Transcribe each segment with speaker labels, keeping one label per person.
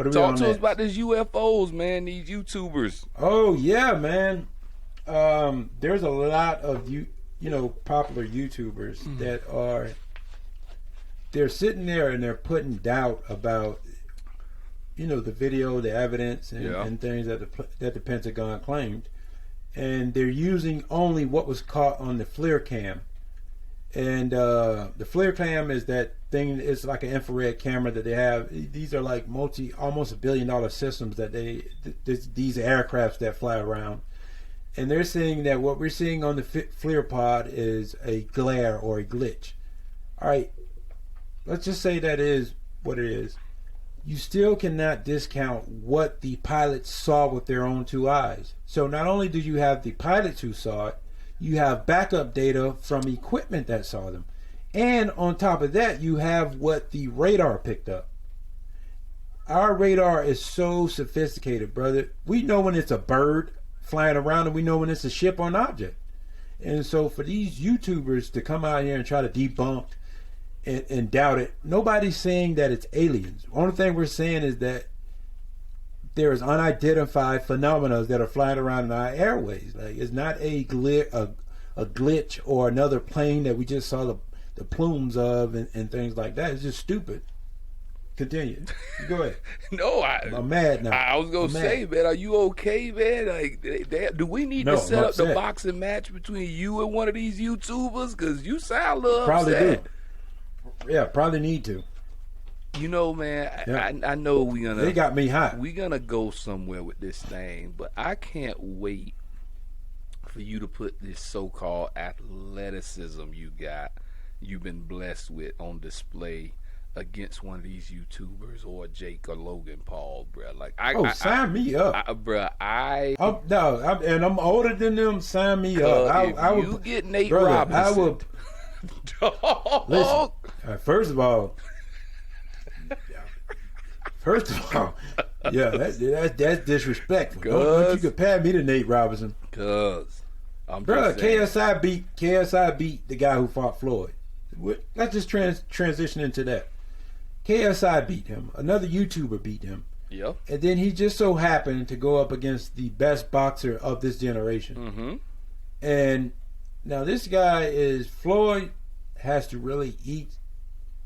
Speaker 1: What are we
Speaker 2: Talk
Speaker 1: on
Speaker 2: to us
Speaker 1: next?
Speaker 2: about these UFOs, man. These YouTubers.
Speaker 1: Oh yeah, man. There's a lot of popular YouTubers that they're sitting there and they're putting doubt about the video, the evidence, and things that the Pentagon claimed, and they're using only what was caught on the FLIR cam. And the FLIR cam is that thing. It's like an infrared camera that they have. These are like almost $1 billion systems that these aircrafts that fly around. And they're saying that what we're seeing on the FLIR pod is a glare or a glitch. All right, let's just say that is what it is. You still cannot discount what the pilots saw with their own two eyes. So not only do you have the pilots who saw it, you have backup data from equipment that saw them. And on top of that, you have what the radar picked up. Our radar is so sophisticated, brother. We know when it's a bird flying around, and we know when it's a ship or an object. And so for these YouTubers to come out here and try to debunk and doubt it, nobody's saying that it's aliens. The only thing we're saying is that there is unidentified phenomena that are flying around in our airways. Like, it's not a glitch or another plane that we just saw the plumes of and things like that. It's just stupid. Continue. Go ahead.
Speaker 2: No,
Speaker 1: I'm mad now.
Speaker 2: I was gonna say, man, are you okay, man? Like, do we need to set up the boxing match between you and one of these YouTubers? Because you sound a little upset.
Speaker 1: Do. Yeah, probably need to.
Speaker 2: Man, I know
Speaker 1: they got me hot.
Speaker 2: We're gonna go somewhere with this thing, but I can't wait for you to put this so-called athleticism you've been blessed with on display against one of these YouTubers or Jake or Logan Paul, bro. Like,
Speaker 1: sign me up, I'm older than them. Sign me up. I
Speaker 2: you
Speaker 1: would
Speaker 2: get Nate
Speaker 1: brother,
Speaker 2: Robinson.
Speaker 1: I will. Listen, first of all, yeah, that's disrespectful. Don't you compare me to Nate Robinson?
Speaker 2: Cause
Speaker 1: KSI beat the guy who fought Floyd. Let's just transition into that. KSI beat him. Another YouTuber beat him.
Speaker 2: Yep.
Speaker 1: And then he just so happened to go up against the best boxer of this generation.
Speaker 2: Mm-hmm.
Speaker 1: And now this guy Floyd has to really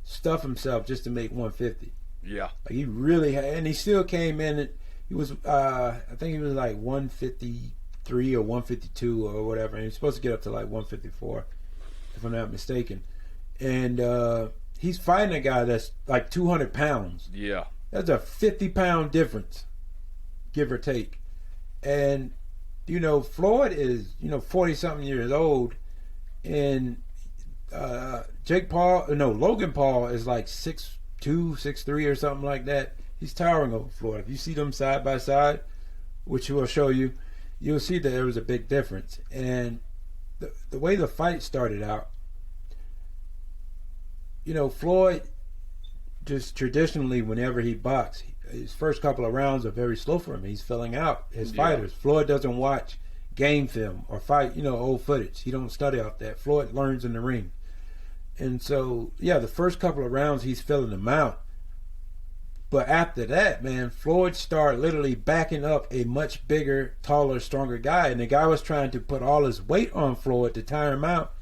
Speaker 1: stuff himself just to make 150.
Speaker 2: Yeah.
Speaker 1: Like, he really and he still came in and he was I think he was like 153 or 152 or whatever, and he's supposed to get up to like 154 if I'm not mistaken. And he's fighting a guy that's like 200 pounds.
Speaker 2: Yeah.
Speaker 1: That's a 50-pound difference, give or take. And Floyd is 40-something years old, and Logan Paul is like 6'2", 6'3", or something like that. He's towering over Floyd. If you see them side by side, which we'll show you, you'll see that there was a big difference. And the way the fight started out, Floyd, just traditionally, whenever he boxed, his first couple of rounds are very slow for him. He's filling out his fighters. Floyd doesn't watch game film or fight, old footage. He don't study off that. Floyd learns in the ring. And so, the first couple of rounds, he's filling them out. But after that, man, Floyd started literally backing up a much bigger, taller, stronger guy. And the guy was trying to put all his weight on Floyd to tire him out.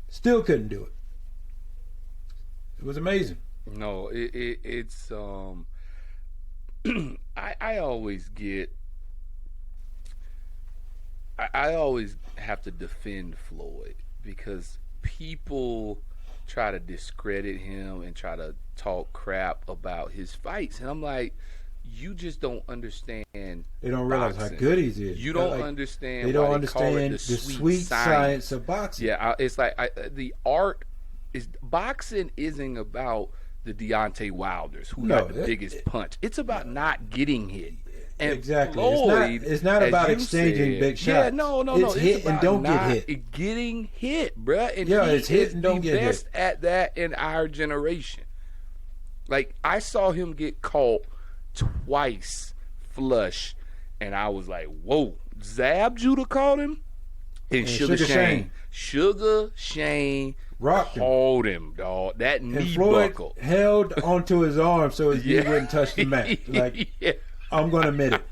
Speaker 1: Still couldn't do it. It was amazing.
Speaker 2: No, it's I always get I always have to defend Floyd because people try to discredit him and try to talk crap about his fights, and I'm like, you just don't understand.
Speaker 1: They don't realize
Speaker 2: boxing.
Speaker 1: how good he is.
Speaker 2: You don't understand.
Speaker 1: They don't
Speaker 2: why
Speaker 1: understand
Speaker 2: they call it
Speaker 1: the sweet science of boxing.
Speaker 2: Yeah, it's like the art is boxing isn't about the Deontay Wilders who got the biggest punch. It's about not getting hit. And
Speaker 1: exactly.
Speaker 2: Floyd,
Speaker 1: it's not about exchanging big shots.
Speaker 2: Yeah, no.
Speaker 1: It's hit and don't get hit.
Speaker 2: Getting hit, bruh. And
Speaker 1: it's hit and don't get hit.
Speaker 2: He's the best at that in our generation. Like, I saw him get caught twice flush, and I was like, whoa. Zab Judah called him, and Sugar Shane
Speaker 1: rocked him.
Speaker 2: Hold him, dog. That
Speaker 1: And
Speaker 2: knee
Speaker 1: Floyd
Speaker 2: buckle.
Speaker 1: held onto his arm so his knee wouldn't touch the mat. Like,
Speaker 2: Yeah.
Speaker 1: I'm going to admit it.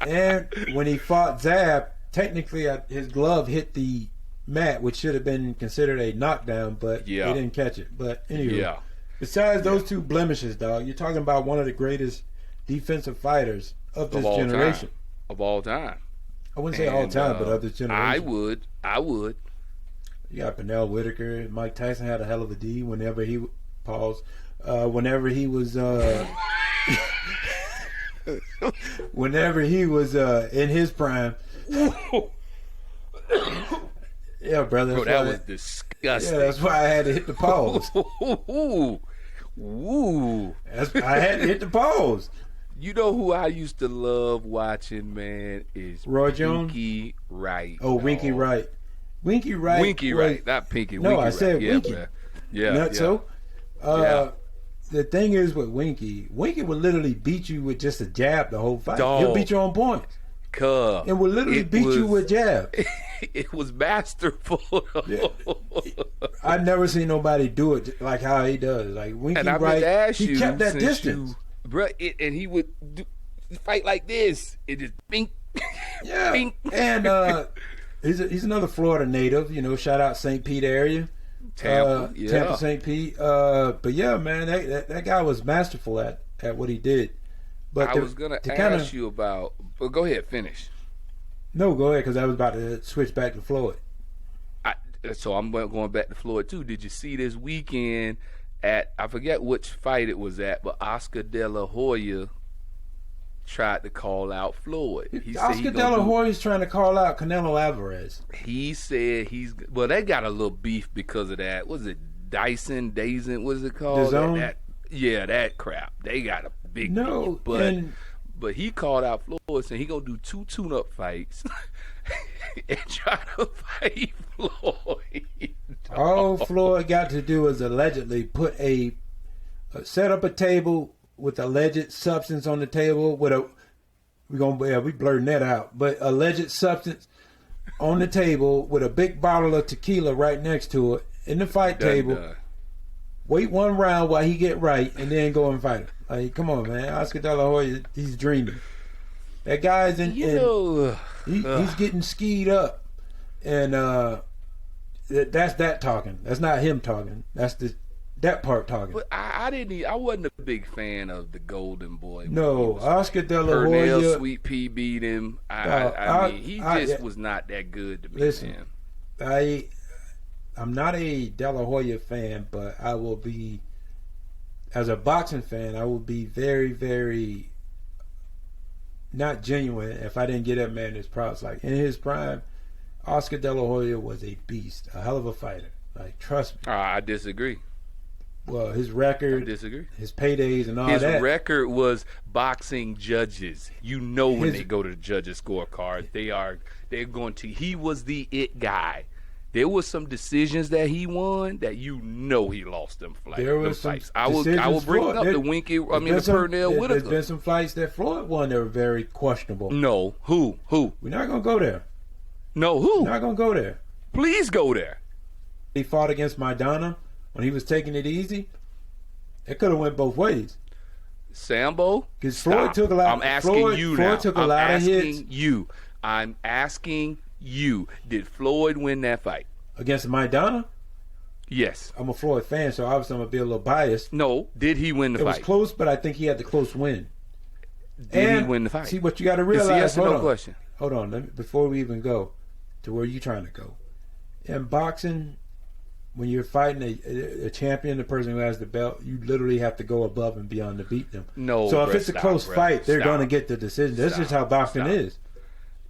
Speaker 1: And when he fought Zab, technically his glove hit the mat, which should have been considered a knockdown, but he didn't catch it. But anyway, besides those two blemishes, dog, you're talking about one of the greatest defensive fighters of this generation.
Speaker 2: Of all time.
Speaker 1: I wouldn't say all time, but of this generation.
Speaker 2: I would.
Speaker 1: You got Pernell Whitaker. Mike Tyson had a hell of a D whenever he whenever he was whenever he was in his prime. Yeah, brother.
Speaker 2: Bro, that was disgusting.
Speaker 1: Yeah, that's why I had to hit the pause.
Speaker 2: Woo.
Speaker 1: I had to hit the pause.
Speaker 2: You know who I used to love watching, man, is
Speaker 1: Roy Jones?
Speaker 2: Winky Wright.
Speaker 1: Oh, Winky Wright. Winky Wright.
Speaker 2: Winky Wright, not Pinky.
Speaker 1: No,
Speaker 2: Winky
Speaker 1: I said
Speaker 2: Wright.
Speaker 1: Winky.
Speaker 2: Yeah,
Speaker 1: Nutso. The thing is with Winky would literally beat you with just a jab the whole fight.
Speaker 2: Dog.
Speaker 1: He'll beat you on points. And would literally beat you with jab.
Speaker 2: It was masterful.
Speaker 1: Yeah. I've never seen nobody do it like how he does. Like Winky Wright, he kept that distance.
Speaker 2: And he would fight like this. It just bink.
Speaker 1: Yeah.
Speaker 2: Bink.
Speaker 1: And he's another Florida native. You know, shout out St. Pete area. Tampa, St. Pete. But yeah, man, that guy was masterful at what he did. But
Speaker 2: I was gonna ask you about. Well, go ahead, finish.
Speaker 1: No, go ahead, because I was about to switch back to Floyd.
Speaker 2: So I'm going back to Floyd too. Did you see this weekend at, I forget which fight it was at, but Oscar De La Hoya tried to call out Floyd.
Speaker 1: Oscar De La Hoya is trying to call out Canelo Alvarez.
Speaker 2: He said they got a little beef because of that. What is it, Dyson, what is it called? That crap. They got a big beef. But he called out Floyd, saying he gonna do 2 tune-up fights and try to fight Floyd.
Speaker 1: All Floyd got to do is allegedly set up a table with alleged substance on the table we blurring that out, but alleged substance on the table with a big bottle of tequila right next to it in the fight table. Wait 1 round while he get right, and then go and fight him. Like, come on, man. Oscar De La Hoya, he's dreaming. That guy's he's getting skied up, and that's that talking. That's not him talking. That's that part talking.
Speaker 2: But I wasn't a big fan of the Golden Boy.
Speaker 1: No, Oscar De La Hoya.
Speaker 2: Sweet Pea beat him. I mean, he just was not that good to me.
Speaker 1: Listen, I'm not a De La Hoya fan, but I will be, as a boxing fan, I will be very, very not genuine if I didn't get that man his props. Like, in his prime, Oscar De La Hoya was a beast, a hell of a fighter. Like, trust me.
Speaker 2: I disagree.
Speaker 1: Well, his record, his paydays and all that.
Speaker 2: His record was boxing judges. You know when they go to the judges' scorecard, they're going to. He was the it guy. There was some decisions that he won that he lost them fights.
Speaker 1: There was some
Speaker 2: fights. I will bring up the Pernell Whitaker.
Speaker 1: There's been some fights that Floyd won that were very questionable.
Speaker 2: No, who?
Speaker 1: We're not gonna go there.
Speaker 2: No, who?
Speaker 1: We're not gonna go there.
Speaker 2: Please go there.
Speaker 1: He fought against Maidana when he was taking it easy. It could have went both ways.
Speaker 2: Sambo,
Speaker 1: because Floyd took a lot.
Speaker 2: I'm asking you now.
Speaker 1: Floyd took a lot of hits.
Speaker 2: I'm asking you. Did Floyd win that fight
Speaker 1: against Maidana?
Speaker 2: Yes.
Speaker 1: I'm a Floyd fan, so obviously I'm gonna be a little biased.
Speaker 2: No, did he win the fight?
Speaker 1: It was close, but I think he had the close win.
Speaker 2: Did he win the fight?
Speaker 1: See, what you got to realize.
Speaker 2: Yes or no question.
Speaker 1: Hold on. Before we even go to where you're trying to go, in boxing, when you're fighting a champion, the person who has the belt, you literally have to go above and beyond to beat them.
Speaker 2: No.
Speaker 1: So if it's a close fight, they're going to get the decision. That's just how boxing is.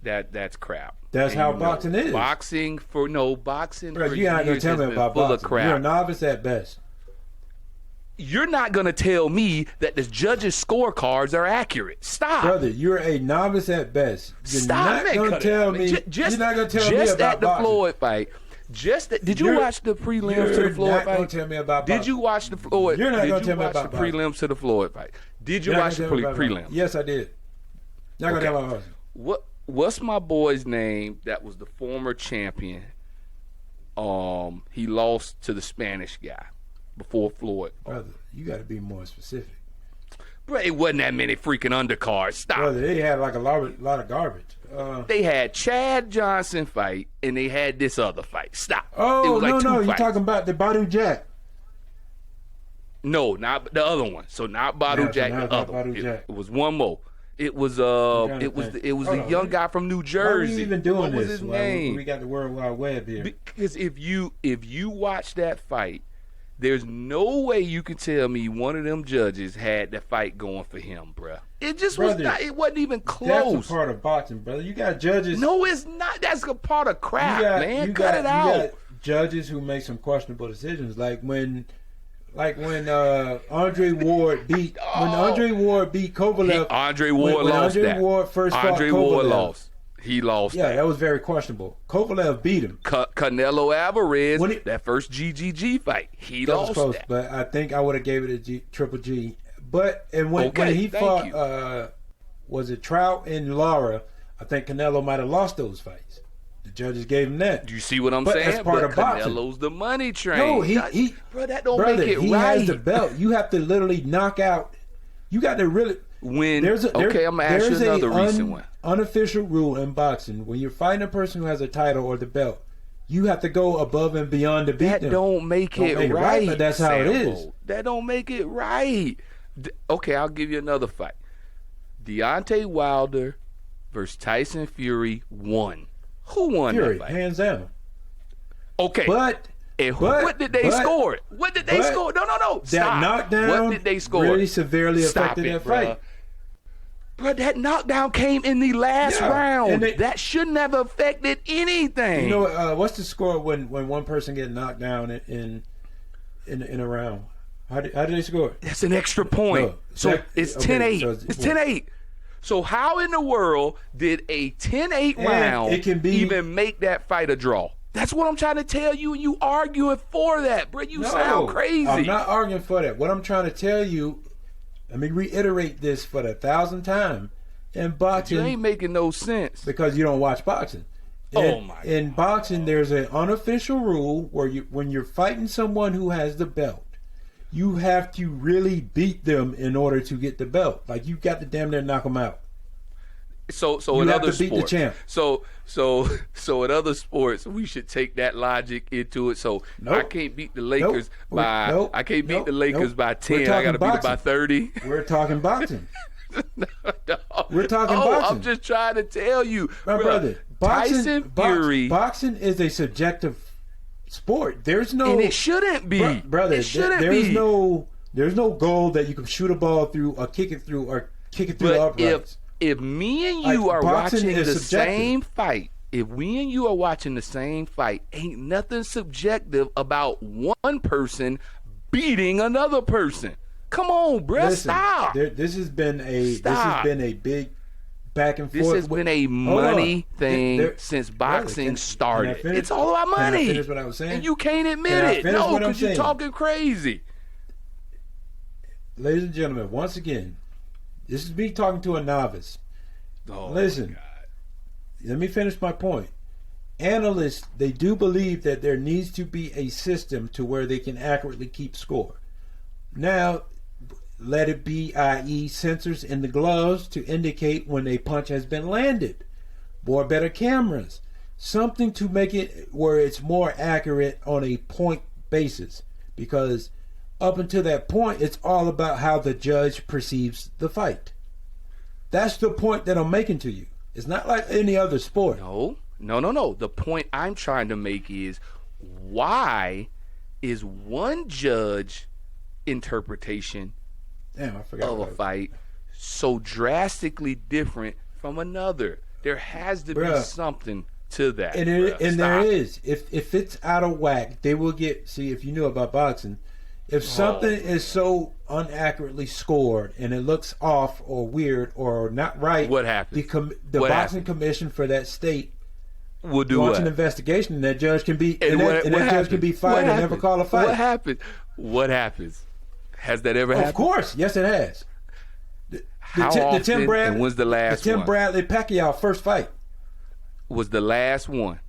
Speaker 2: That's crap.
Speaker 1: That's how boxing is.
Speaker 2: Boxing for
Speaker 1: Bro, you're not going to tell me about boxing. You're a novice at best.
Speaker 2: You're not going to tell me that the judges' scorecards are accurate. Stop.
Speaker 1: Brother, you're a novice at best. You're
Speaker 2: Stop.
Speaker 1: not going to tell me. You're not going to tell me about
Speaker 2: just at the
Speaker 1: boxing.
Speaker 2: Floyd fight. Did you watch the prelims to the Floyd fight?
Speaker 1: You're not going to tell me about boxing.
Speaker 2: Did you watch the Floyd?
Speaker 1: You're not going to tell me about
Speaker 2: the prelims to the Floyd fight? Did you watch the prelims?
Speaker 1: Yes, I did. Not going to tell me about boxing.
Speaker 2: What's my boy's name that was the former champion He lost to the Spanish guy before Floyd.
Speaker 1: Brother, you got to be more specific.
Speaker 2: Bro, it wasn't that many freaking undercards. Stop.
Speaker 1: Brother, they had like a lot of garbage.
Speaker 2: They had Chad Johnson fight, and they had this other fight. Stop.
Speaker 1: Oh,
Speaker 2: it was like
Speaker 1: no,
Speaker 2: two
Speaker 1: you're
Speaker 2: fights.
Speaker 1: talking about the Badu Jack.
Speaker 2: No, not the other one. So not Badu Jack, the other one. It was one more. It was the young guy from New Jersey.
Speaker 1: Why are you even doing
Speaker 2: what
Speaker 1: this?
Speaker 2: was his name?
Speaker 1: We got the World Wide Web here.
Speaker 2: Because if you watch that fight, there's no way you can tell me one of them judges had the fight going for him, bruh. It just was not. It wasn't even close.
Speaker 1: That's a part of boxing, brother. You got judges.
Speaker 2: No, it's not. That's a part of crap, man. Cut it out.
Speaker 1: You got judges who make some questionable decisions, like when Andre Ward beat Kovalev.
Speaker 2: Andre Ward lost that.
Speaker 1: Andre Ward first fought
Speaker 2: Andre
Speaker 1: Kovalev.
Speaker 2: Ward lost. He lost.
Speaker 1: Yeah, that was very questionable. Kovalev beat him.
Speaker 2: Canelo Alvarez, that first GGG fight, he lost
Speaker 1: close,
Speaker 2: that.
Speaker 1: But I think I would have gave it a Triple G. But when he fought, was it Trout and Lara? I think Canelo might have lost those fights. The judges gave him that.
Speaker 2: Do you see what I'm saying?
Speaker 1: That's part of boxing.
Speaker 2: Canelo's the money train.
Speaker 1: No,
Speaker 2: bro, that don't make it
Speaker 1: he
Speaker 2: right.
Speaker 1: has the belt. You have to literally knock out. You got to really.
Speaker 2: I'm gonna ask you another recent one.
Speaker 1: Unofficial rule in boxing: when you're fighting a person who has a title or the belt, you have to go above and beyond to beat them.
Speaker 2: That don't make it right.
Speaker 1: But that's how it is.
Speaker 2: That don't make it right. Okay, I'll give you another fight. Deontay Wilder versus Tyson Fury won. Who won
Speaker 1: Fury,
Speaker 2: that fight?
Speaker 1: hands down.
Speaker 2: Okay,
Speaker 1: what
Speaker 2: did they score? What did they score? No. Stop.
Speaker 1: That knockdown
Speaker 2: what did they score?
Speaker 1: really severely affected that fight.
Speaker 2: Bro, that knockdown came in the last round. That shouldn't have affected anything.
Speaker 1: You know, what's the score when one person gets knocked down in a round? How do they score?
Speaker 2: That's an extra point.
Speaker 1: No,
Speaker 2: so it's 10-8. It's 10-8. So how in the world did a 10-8 round even make that fight a draw? That's what I'm trying to tell you, and you arguing for that, bro. You sound crazy.
Speaker 1: I'm not arguing for that. What I'm trying to tell you, let me reiterate this for the 1,000th time. In boxing,
Speaker 2: you ain't making no sense
Speaker 1: because you don't watch boxing. In boxing, there's an unofficial rule where when you're fighting someone who has the belt, you have to really beat them in order to get the belt. Like you got to damn near knock them out.
Speaker 2: So
Speaker 1: you
Speaker 2: in
Speaker 1: have
Speaker 2: other
Speaker 1: to beat
Speaker 2: sports,
Speaker 1: the champ.
Speaker 2: So in other sports, we should take that logic into it. So I can't beat the Lakers by 10. I got to beat it by 30.
Speaker 1: We're talking boxing.
Speaker 2: No.
Speaker 1: We're talking boxing.
Speaker 2: I'm just trying to tell you,
Speaker 1: my brother.
Speaker 2: Tyson Fury.
Speaker 1: Boxing is a subjective sport. There's no,
Speaker 2: and it shouldn't be,
Speaker 1: brother.
Speaker 2: It shouldn't
Speaker 1: there's
Speaker 2: be.
Speaker 1: There's no goal that you can shoot a ball through or kick it through the uprights.
Speaker 2: If me and you are watching the same fight, ain't nothing subjective about one person beating another person. Come on, bruh, stop.
Speaker 1: This has been a big back and forth.
Speaker 2: This has been a money thing since boxing started. It's all about money.
Speaker 1: Can I finish what I was saying?
Speaker 2: And you can't admit it. No, because you're talking crazy.
Speaker 1: Ladies and gentlemen, once again, this is me talking to a novice. Listen, let me finish my point. Analysts, they do believe that there needs to be a system to where they can accurately keep score. Now, let it be, i.e., sensors in the gloves to indicate when a punch has been landed. More better cameras. Something to make it where it's more accurate on a point basis. Because up until that point, it's all about how the judge perceives the fight. That's the point that I'm making to you. It's not like any other sport.
Speaker 2: No. The point I'm trying to make is, why is one judge interpretation of a fight so drastically different from another? There has to be something to that.
Speaker 1: And there is. If it's out of whack, they will get. See, if you knew about boxing, if something is so unaccurately scored and it looks off or weird or not right,
Speaker 2: what happens?
Speaker 1: The boxing commission for that state
Speaker 2: will do
Speaker 1: launch an investigation, and that judge can be judge can be fired and never call a fight.
Speaker 2: What happens? Has that ever happened?
Speaker 1: Of course, yes, it has.
Speaker 2: How often? And when's the last one?
Speaker 1: The Tim Bradley Pacquiao first fight
Speaker 2: was the last one.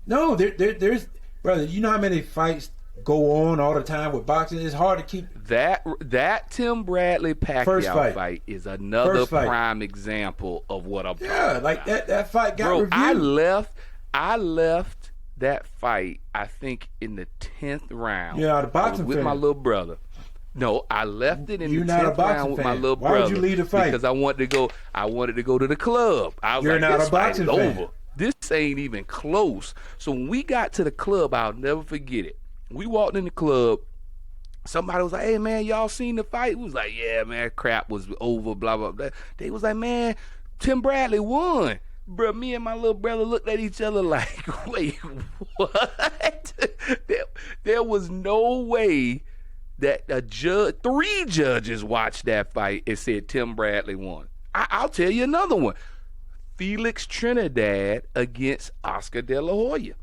Speaker 1: No, there's brother, you know how many fights go on all the time with boxing? It's hard to keep.
Speaker 2: That Tim Bradley Pacquiao fight is another prime example of what I'm talking about.
Speaker 1: Like that fight got reviewed.
Speaker 2: I left that fight, I think, in the 10th round.
Speaker 1: You're not a boxing
Speaker 2: with
Speaker 1: fan.
Speaker 2: my little brother. No, I left it in
Speaker 1: You're
Speaker 2: the
Speaker 1: not
Speaker 2: 10th round with my little brother.
Speaker 1: Why would you leave the fight?
Speaker 2: Because I wanted to go to the club. I was
Speaker 1: You're
Speaker 2: like,
Speaker 1: not
Speaker 2: this
Speaker 1: a boxing
Speaker 2: fight is
Speaker 1: fan.
Speaker 2: over. This ain't even close. So when we got to the club, I'll never forget it. We walked in the club. Somebody was like, hey, man, y'all seen the fight? We was like, yeah, man, crap was over, blah, blah, blah. They was like, man, Tim Bradley won. Bro, me and my little brother looked at each other like, wait, what? There was no way that three judges watched that fight and said Tim Bradley won. I'll tell you another one. Felix Trinidad against Oscar De La Hoya.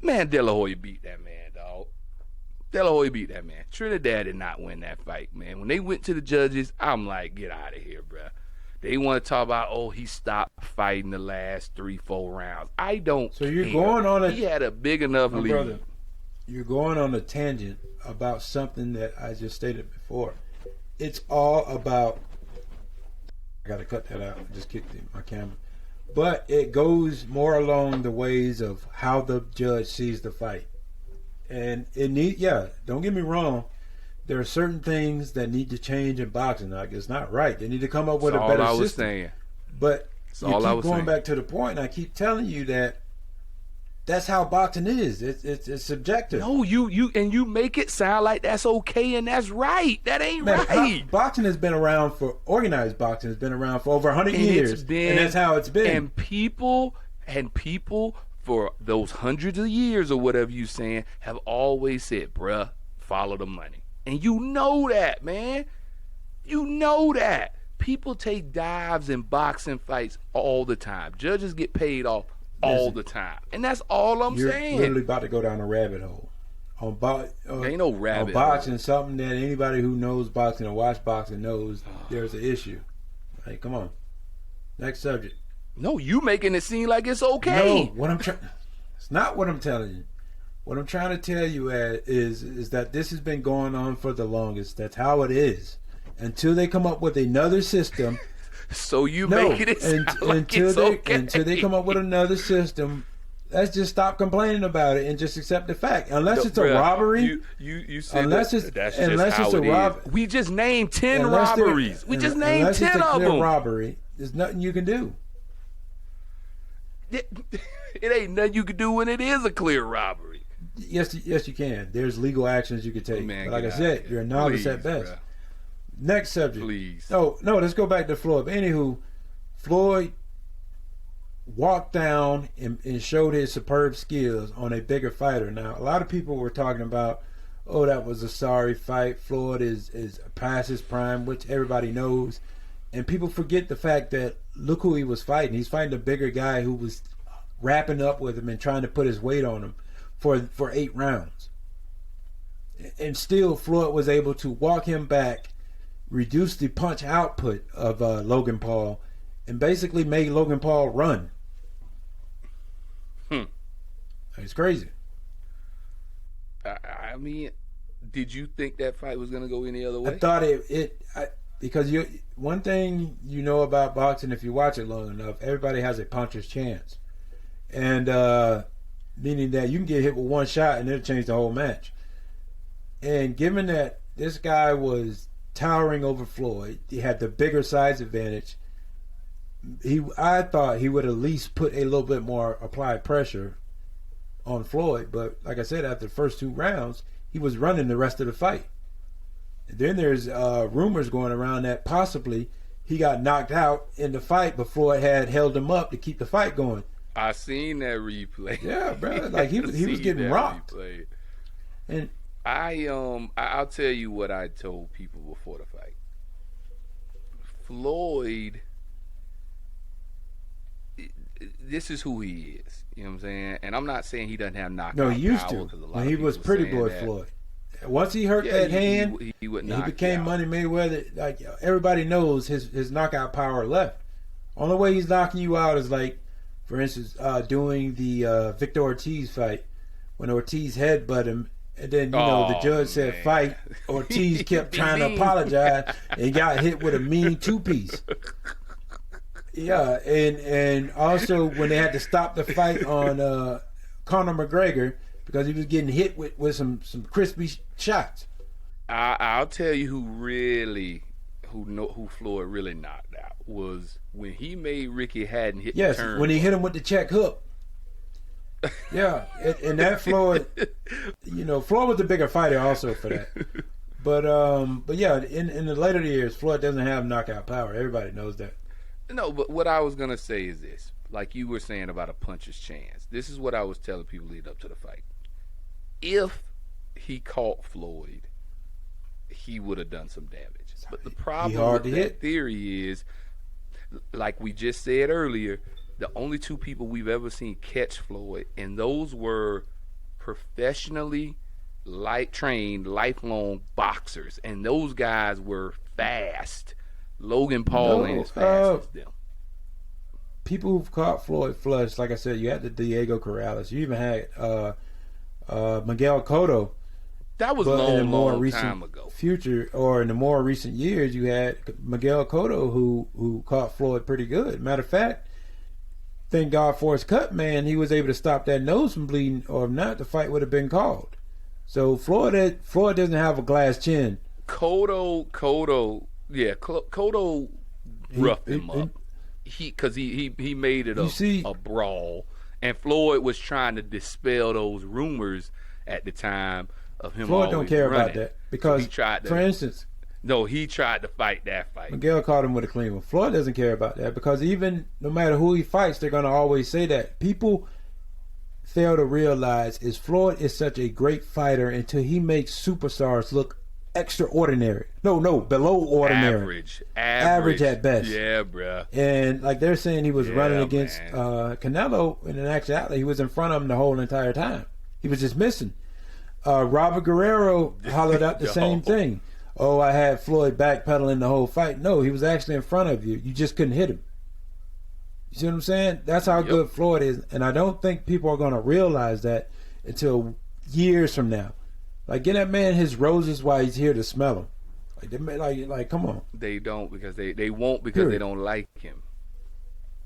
Speaker 2: Man, De La Hoya beat that man, dog. De La Hoya beat that man. Trinidad did not win that fight, man. When they went to the judges, I'm like, get out of here, bro. They want to talk about, oh, he stopped fighting the last 3-4 rounds. I don't
Speaker 1: So you're
Speaker 2: care.
Speaker 1: going on
Speaker 2: He had a big enough lead.
Speaker 1: Brother, you're going on a tangent about something that I just stated before. It's all about. I got to cut that out. I just kicked my camera. But it goes more along the ways of how the judge sees the fight. And don't get me wrong. There are certain things that need to change in boxing. Like, it's not right. They need to come up with a better system. That's all I was saying. But you keep going back to the point, and I keep telling you that that's how boxing is. It's subjective.
Speaker 2: No, you make it sound like that's okay and that's right. That ain't right.
Speaker 1: Boxing has been around for organized boxing has been around for over 100 years, and that's how it's been.
Speaker 2: And people for those hundreds of years or whatever you saying have always said, bruh, follow the money. And you know that, man. You know that. People take dives in boxing fights all the time. Judges get paid off all the time. And that's all I'm saying.
Speaker 1: You're literally about to go down a rabbit hole.
Speaker 2: Ain't no rabbit
Speaker 1: hole. Boxing, something that anybody who knows boxing or watch boxing knows there's an issue. Like, come on. Next subject.
Speaker 2: No, you making it seem like it's okay.
Speaker 1: No, it's not what I'm telling you. What I'm trying to tell you is that this has been going on for the longest. That's how it is. Until they come up with another system.
Speaker 2: So you making it sound like it's okay.
Speaker 1: Until they come up with another system, let's just stop complaining about it and just accept the fact. Unless it's a robbery.
Speaker 2: You said that's just how it is. We just named 10 robberies. We just named 10 of them.
Speaker 1: Robbery. There's nothing you can do.
Speaker 2: It ain't nothing you can do when it is a clear robbery.
Speaker 1: Yes, you can. There's legal actions you can take.
Speaker 2: Man,
Speaker 1: but like I said, you're a novice at best.
Speaker 2: Bro.
Speaker 1: Next subject.
Speaker 2: Please.
Speaker 1: No, let's go back to Floyd. But anywho, Floyd walked down and showed his superb skills on a bigger fighter. Now, a lot of people were talking about, oh, that was a sorry fight. Floyd is past his prime, which everybody knows. And people forget the fact that look who he was fighting. He's fighting a bigger guy who was wrapping up with him and trying to put his weight on him for 8 rounds. And still, Floyd was able to walk him back, reduce the punch output of Logan Paul, and basically made Logan Paul run. It's crazy.
Speaker 2: I mean, did you think that fight was going to go any other way?
Speaker 1: I thought because one thing you know about boxing, if you watch it long enough, everybody has a puncher's chance. And meaning that you can get hit with one shot and it'll change the whole match. And given that this guy was towering over Floyd, he had the bigger size advantage, I thought he would at least put a little bit more applied pressure on Floyd. But like I said, after the first 2 rounds, he was running the rest of the fight. And then there's rumors going around that possibly he got knocked out in the fight, but Floyd had held him up to keep the fight going.
Speaker 2: I seen that replay.
Speaker 1: Yeah, bro. Like he was getting rocked. Replay. And
Speaker 2: I'll tell you what I told people before the fight. Floyd, this is who he is. You know what I'm saying? And I'm not saying he doesn't have knockout power.
Speaker 1: No, he used to. When he was pretty boy Floyd. Once he hurt that hand, he became Money Mayweather. Like everybody knows, his knockout power left. Only way he's knocking you out is like, for instance, doing the Victor Ortiz fight, when Ortiz headbutted him. And then, the judge said fight. Ortiz kept trying to apologize and got hit with a mean two-piece. Yeah, and also when they had to stop the fight on Conor McGregor because he was getting hit with some crispy shots.
Speaker 2: I'll tell you who Floyd really knocked out was when he made Ricky Hatton hit the turn.
Speaker 1: When he hit him with the check hook. Yeah, and that Floyd, Floyd was the bigger fighter also for that. But yeah, in the later years, Floyd doesn't have knockout power. Everybody knows that.
Speaker 2: No, but what I was gonna say is this: like you were saying about a puncher's chance. This is what I was telling people lead up to the fight. If he caught Floyd, he would have done some damage. But the problem with that theory is, like we just said earlier, the only two people we've ever seen catch Floyd, and those were professionally trained, lifelong boxers, and those guys were fast. Logan Paul ain't as fast as them.
Speaker 1: People who've caught Floyd flush, like I said, you had the Diego Corrales. You even had Miguel Cotto.
Speaker 2: That was long time ago.
Speaker 1: In the more recent years, you had Miguel Cotto who caught Floyd pretty good. Matter of fact, thank God for his cut, man, he was able to stop that nose from bleeding, or if not, the fight would have been called. So Floyd doesn't have a glass chin.
Speaker 2: Cotto roughed him up. Because he made it a brawl, and Floyd was trying to dispel those rumors at the time of him.
Speaker 1: Floyd don't care
Speaker 2: running.
Speaker 1: about that because, for instance,
Speaker 2: he tried to fight that fight.
Speaker 1: Miguel caught him with a clean one. Floyd doesn't care about that because even no matter who he fights, they're going to always say that. People fail to realize is Floyd is such a great fighter until he makes superstars look extraordinary. No, below ordinary. Average at best.
Speaker 2: Yeah, bruh.
Speaker 1: And like they're saying he was running against Canelo, and in actuality he was in front of him the whole entire time. He was just missing. Robert Guerrero hollered out the same thing. Oh, I had Floyd backpedaling the whole fight. No, he was actually in front of you. You just couldn't hit him. You see what I'm saying? That's how good Floyd is. And I don't think people are going to realize that until years from now. Like, get that man his roses while he's here to smell them. Like, come on.
Speaker 2: They don't because they won't because they don't like him.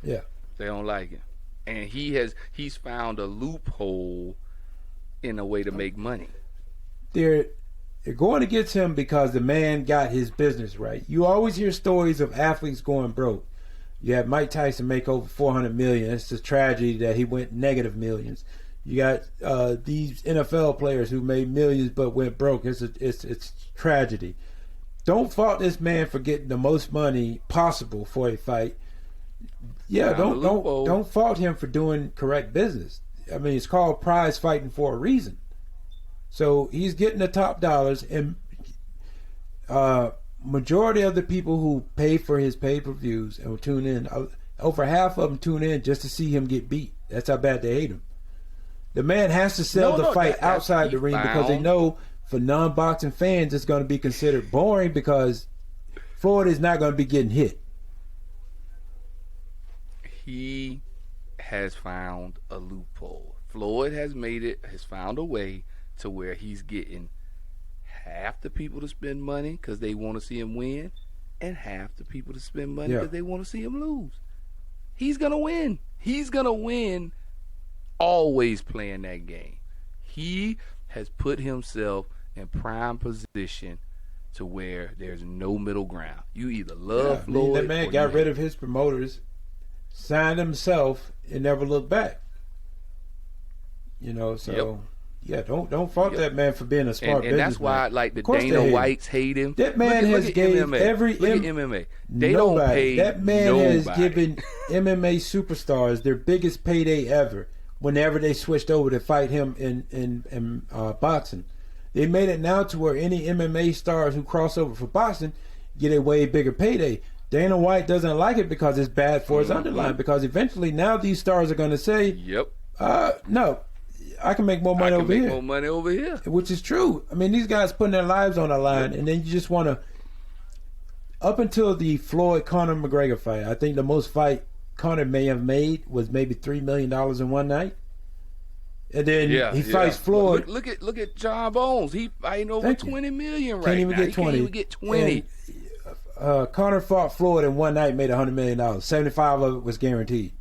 Speaker 1: Yeah.
Speaker 2: They don't like him. And he's found a loophole in a way to make money.
Speaker 1: They're going against him because the man got his business right. You always hear stories of athletes going broke. You have Mike Tyson make over $400 million. It's a tragedy that he went negative millions. You got these NFL players who made millions but went broke. It's tragedy. Don't fault this man for getting the most money possible for a fight. Yeah, don't fault him for doing correct business. I mean, it's called prize fighting for a reason. So he's getting the top dollars, and majority of the people who pay for his pay-per-views and will tune in, over half of them tune in just to see him get beat. That's how bad they hate him. The man has to sell the fight outside the ring because they know for non-boxing fans it's going to be considered boring because Floyd is not going to be getting hit.
Speaker 2: He has found a loophole. Floyd has found a way to where he's getting half the people to spend money because they want to see him win, and half the people to spend money because they want to see him lose. He's gonna win. He's gonna win. Always playing that game. He has put himself in prime position to where there's no middle ground. You either love Floyd.
Speaker 1: That man got rid of his promoters, signed himself, and never looked back. Don't fault that man for being a smart businessman.
Speaker 2: And that's why, like, the Dana Whites hate him.
Speaker 1: That man has gave every
Speaker 2: look at MMA. They don't pay
Speaker 1: that man has given MMA superstars their biggest payday ever. Whenever they switched over to fight him in boxing, they made it now to where any MMA stars who cross over for boxing get a way bigger payday. Dana White doesn't like it because it's bad for his underline. Because eventually now these stars are going to say, no, I can make more money over here. Which is true. I mean, these guys putting their lives on the line, and then you just want to. Up until the Floyd Conor McGregor fight, I think the most fight Conor may have made was maybe $3 million in one night. And then he fights Floyd.
Speaker 2: Look at John Bones. He fighting over 20 million right now.
Speaker 1: He can't even get 20. And, Conor fought Floyd in one night, made $100 million. 75 of it was guaranteed.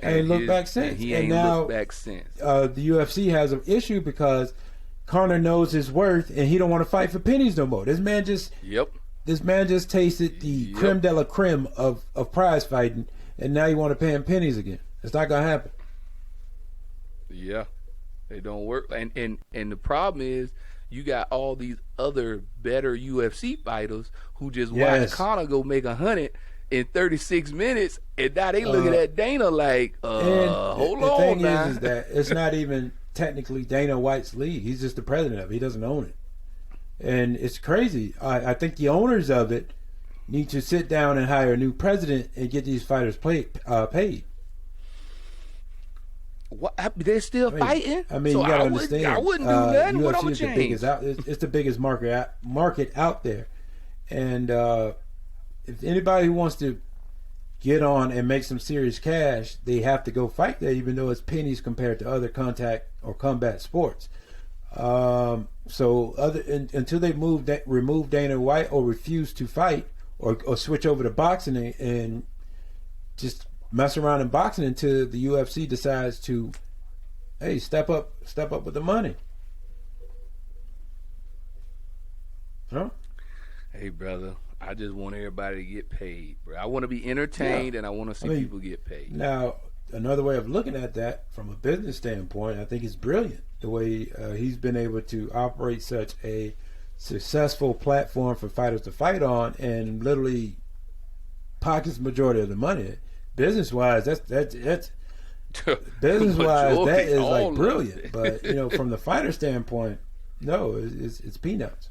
Speaker 1: Ain't looked back since.
Speaker 2: He ain't looked back since.
Speaker 1: The UFC has an issue because Conor knows his worth, and he don't want to fight for pennies no more. This man just tasted the creme de la creme of prize fighting, and now you want to pay him pennies again. It's not gonna happen.
Speaker 2: Yeah, they don't work. And the problem is you got all these other better UFC fighters who just watch Conor go make 100 in 36 minutes, and now they looking at Dana like, hold on.
Speaker 1: The thing
Speaker 2: now.
Speaker 1: is that it's not even technically Dana White's league. He's just the president of it. He doesn't own it. And it's crazy. I think the owners of it need to sit down and hire a new president and get these fighters paid.
Speaker 2: What? They're still fighting?
Speaker 1: I mean, so you got to understand.
Speaker 2: I wouldn't do nothing.
Speaker 1: UFC
Speaker 2: what I'm
Speaker 1: is the biggest it's the biggest market out there. And if anybody who wants to get on and make some serious cash, they have to go fight there, even though it's pennies compared to other contact or combat sports. Until they remove Dana White or refuse to fight or switch over to boxing and just mess around in boxing until the UFC decides to, hey, step up with the money. Huh?
Speaker 2: Hey, brother, I just want everybody to get paid, bro. I want to be entertained, and I want to see people get paid.
Speaker 1: Now, another way of looking at that from a business standpoint, I think it's brilliant the way he's been able to operate such a successful platform for fighters to fight on and literally pockets the majority of the money. Business-wise, that's business-wise, that is like brilliant. But from the fighter standpoint, no, it's peanuts.